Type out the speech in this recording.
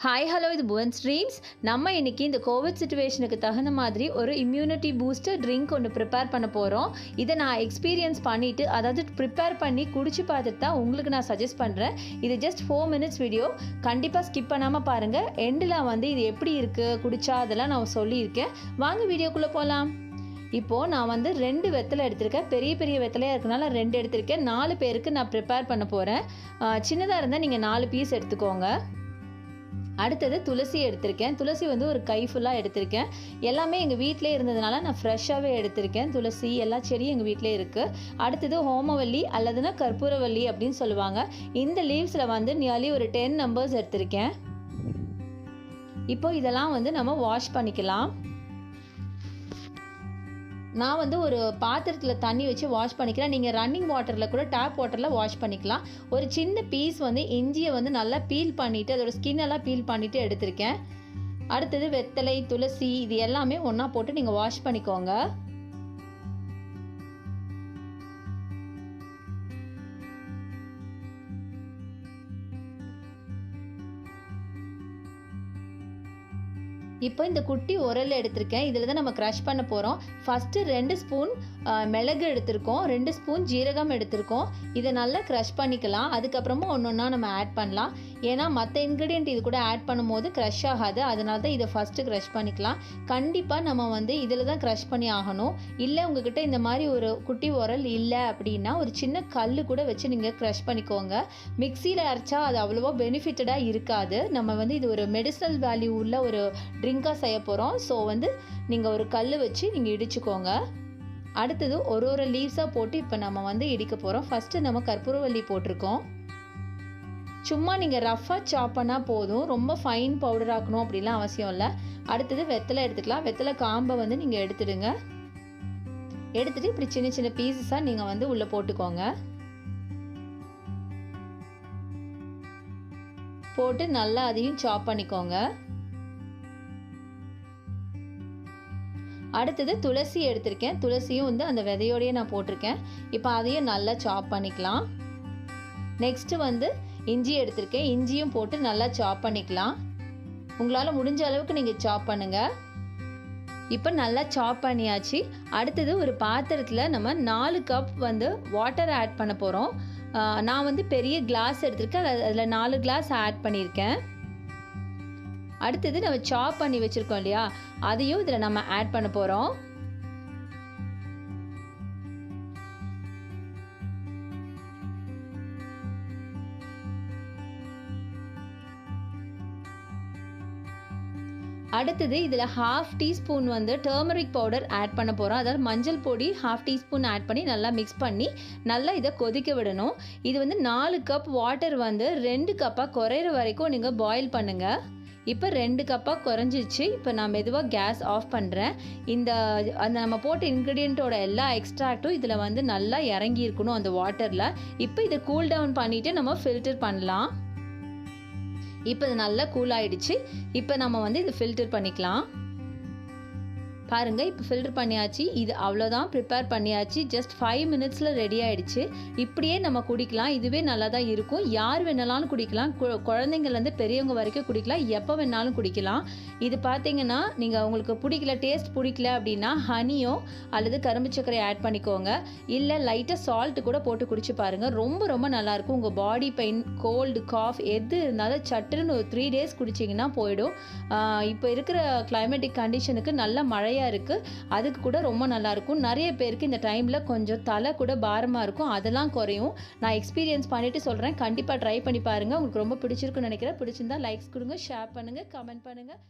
Hi hello இது Bhuvan streams. நம்ம இன்றைக்கி இந்த கோவிட் சிச்சுவேஷனுக்கு தகுந்த மாதிரி ஒரு இம்யூனிட்டி பூஸ்டர் ட்ரிங்க் ஒன்று ப்ரிப்பேர் பண்ண போகிறோம். இதை நான் எக்ஸ்பீரியன்ஸ் பண்ணிவிட்டு, அதாவது ப்ரிப்பேர் பண்ணி குடிச்சு பார்த்துட்டு தான் உங்களுக்கு நான் சஜஸ்ட் பண்ணுறேன். இது ஜஸ்ட் 4 minutes வீடியோ. கண்டிப்பாக ஸ்கிப் பண்ணாமல் பாருங்கள். எண்டில் இது எப்படி இருக்குது குடிச்சா அதெல்லாம் நான் சொல்லியிருக்கேன். வாங்க வீடியோக்குள்ளே போகலாம். இப்போது நான் 2 வெத்தலை எடுத்திருக்கேன். பெரிய பெரிய வெத்தலையாக இருக்கனால 2 எடுத்திருக்கேன். 4 பேருக்கு நான் ப்ரிப்பேர் பண்ண போகிறேன். சின்னதாக இருந்தால் நீங்கள் 4 பீஸ் எடுத்துக்கோங்க. அடுத்தது துளசி எடுத்திருக்கேன். துளசி ஒரு கை ஃபுல்லாக எடுத்திருக்கேன். எல்லாமே எங்கள் வீட்டிலே இருந்ததுனால நான் ஃப்ரெஷ்ஷாகவே எடுத்திருக்கேன். துளசி எல்லா செடியும் எங்கள் வீட்டிலே இருக்குது. அடுத்தது ஹோமவல்லி அல்லதுனா கற்பூரவல்லி அப்படின்னு சொல்லுவாங்க. இந்த லீவ்ஸில் நியர்லி ஒரு 10 நம்பர்ஸ் எடுத்திருக்கேன். இப்போ இதெல்லாம் நம்ம வாஷ் பண்ணிக்கலாம். நான் ஒரு பாத்திரத்தில் தண்ணி வச்சு வாஷ் பண்ணிக்கிறேன். நீங்கள் ரன்னிங் வாட்டரில் கூட டேப் வாட்டரில் வாஷ் பண்ணிக்கலாம். ஒரு சின்ன பீஸ் இஞ்சியை நல்லா பீல் பண்ணிவிட்டு அதோட ஸ்கின்னெல்லாம் பீல் பண்ணிவிட்டு எடுத்திருக்கேன். அடுத்தது வெத்தலை, துளசி இது எல்லாமே ஒன்றா போட்டு நீங்கள் வாஷ் பண்ணிக்கோங்க. இப்போ இந்த குட்டி உரல் எடுத்திருக்கேன். இதில் தான் நம்ம க்ரஷ் பண்ண போகிறோம். ஃபஸ்ட்டு 2 ஸ்பூன் மிளகு எடுத்திருக்கோம், 2 ஸ்பூன் ஜீரகம் எடுத்திருக்கோம். இதை நல்லா க்ரஷ் பண்ணிக்கலாம். அதுக்கப்புறமா ஒன்றா நம்ம ஆட் பண்ணலாம். ஏன்னா மற்ற இன்க்ரீடியன்ட் இது கூட ஆட் பண்ணும்போது க்ரஷ் ஆகாது. அதனால தான் இதை ஃபஸ்ட்டு க்ரஷ் பண்ணிக்கலாம். கண்டிப்பாக நம்ம இதில் தான் க்ரஷ் பண்ணி ஆகணும். இல்லை உங்ககிட்ட இந்த மாதிரி ஒரு குட்டி உரல் இல்லை அப்படின்னா ஒரு சின்ன கல் கூட வச்சு நீங்கள் க்ரஷ் பண்ணிக்கோங்க. மிக்சியில் அரைச்சா அது அவ்வளோவா பெனிஃபிட்டடாக இருக்காது. நம்ம இது ஒரு மெடிசனல் வேல்யூ உள்ள ஒரு ட்ரிங்காக செய்ய போகிறோம். ஸோ நீங்கள் ஒரு கல் வச்சு நீங்கள் இடிச்சுக்கோங்க. அடுத்தது ஒரு லீவ்ஸாக போட்டு இப்போ நம்ம இடிக்க போகிறோம். ஃபஸ்ட்டு நம்ம கற்பூரவல்லி போட்டிருக்கோம். சும்மா நீங்கள் ரஃப்பாக சாப் பண்ணால் போதும். ரொம்ப ஃபைன் பவுடர் ஆக்கணும் அப்படிலாம் அவசியம் இல்லை. அடுத்தது வெத்தலை எடுத்துக்கலாம். வெத்தலை காம்பை நீங்கள் எடுத்துடுங்க. எடுத்துகிட்டு இப்படி சின்ன சின்ன பீசஸாக நீங்கள் உள்ளே போட்டுக்கோங்க. போட்டு நல்லா அதையும் சாப் பண்ணிக்கோங்க. அடுத்தது துளசி எடுத்திருக்கேன். துளசியும் அந்த விதையோடையே நான் போட்டிருக்கேன். இப்போ அதையும் நல்லா சாப் பண்ணிக்கலாம். நெக்ஸ்ட்டு இஞ்சி எடுத்திருக்கேன். இஞ்சியும் போட்டு நல்லா சாப் பண்ணிக்கலாம். உங்களால் முடிஞ்ச அளவுக்கு நீங்கள் சாப் பண்ணுங்கள். இப்போ நல்லா சாப் பண்ணியாச்சு. அடுத்தது ஒரு பாத்திரத்தில் நம்ம 4 கப் வாட்டர் ஆட் பண்ண போகிறோம். நான் பெரிய கிளாஸ் எடுத்திருக்கேன். அதில் 4 கிளாஸ் ஆட் பண்ணியிருக்கேன். அடுத்தது நம்ம சாப் பண்ணி வச்சுருக்கோம் இல்லையா, அதையும் இதில் நம்ம ஆட் பண்ண போகிறோம். அடுத்தது இதில் 1/2 டீஸ்பூன் டர்மரிக் பவுடர் ஆட் பண்ண போகிறோம். அதாவது மஞ்சள் பொடி 1/2 டீஸ்பூன் ஆட் பண்ணி நல்லா மிக்ஸ் பண்ணி நல்லா இதை கொதிக்க விடணும். இது 4 கப் வாட்டர் 2 கப்பாக குறையிற வரைக்கும் நீங்கள் பாயில் பண்ணுங்கள். இப்போ 2 கப்பாக குறைஞ்சிச்சு. இப்போ நான் மெதுவாக கேஸ் ஆஃப் பண்ணுறேன். அந்த நம்ம போட்ட இன்க்ரீடியண்ட்டோட எல்லா எக்ஸ்ட்ராக்டும் இதில் நல்லா இறங்கி இருக்கணும் அந்த வாட்டரில். இப்போ இதை கூல் டவுன் பண்ணிவிட்டு நம்ம ஃபில்டர் பண்ணலாம். இப்போ இது நல்லா கூல் ஆகிடுச்சு. இப்போ நம்ம இது ஃபில்டர் பண்ணிக்கலாம். பாருங்கள், இப்போ ஃபில்டர் பண்ணியாச்சு. இது அவ்வளோதான், ப்ரிப்பேர் பண்ணியாச்சு. ஜஸ்ட் 5 minutesல ரெடி ஆகிடுச்சு. இப்படியே நம்ம குடிக்கலாம். இதுவே நல்லா தான் இருக்கும். யார் வேணாலும் குடிக்கலாம். குழந்தைங்கள்லேருந்து பெரியவங்க வரைக்கும் குடிக்கலாம். எப்போ வேணாலும் குடிக்கலாம். இது பார்த்தீங்கன்னா நீங்கள் உங்களுக்கு பிடிக்கல, டேஸ்ட் பிடிக்கல அப்படின்னா ஹனியோ அல்லது கரும்பு சர்க்கரை ஆட் பண்ணிக்கோங்க. இல்லை லைட்டாக சால்ட்டு கூட போட்டு குடிச்சு பாருங்கள். ரொம்ப ரொம்ப நல்லாயிருக்கும். உங்கள் பாடி பெயின், கோல்டு, காஃப் எது இருந்தாலும் சட்டுன்னு ஒரு 3 days குடிச்சிங்கன்னா போயிடும். இப்போ இருக்கிற கிளைமேட்டிக் கண்டிஷனுக்கு நல்ல மழையாக இருக்குது. அதுக்கு கூட ரொம்ப நல்லாயிருக்கும். நிறைய பேருக்கு இந்த டைமில் கொஞ்சம் தலை கூட பாரமாக இருக்கும். அதெல்லாம் குறையும். நான் எக்ஸ்பீரியன்ஸ் பண்ணிவிட்டு சொல்கிறேன். கண்டிப்பாக ட்ரை பண்ணி பாருங்கள். உங்களுக்கு ரொம்ப பிடிச்சிருக்குன்னு நினைக்கிறேன். பிடிச்சிருந்தா லைக்ஸ் கொடுங்க, ஷேர் பண்ணுங்கள், கமெண்ட் பண்ணுங்கள்.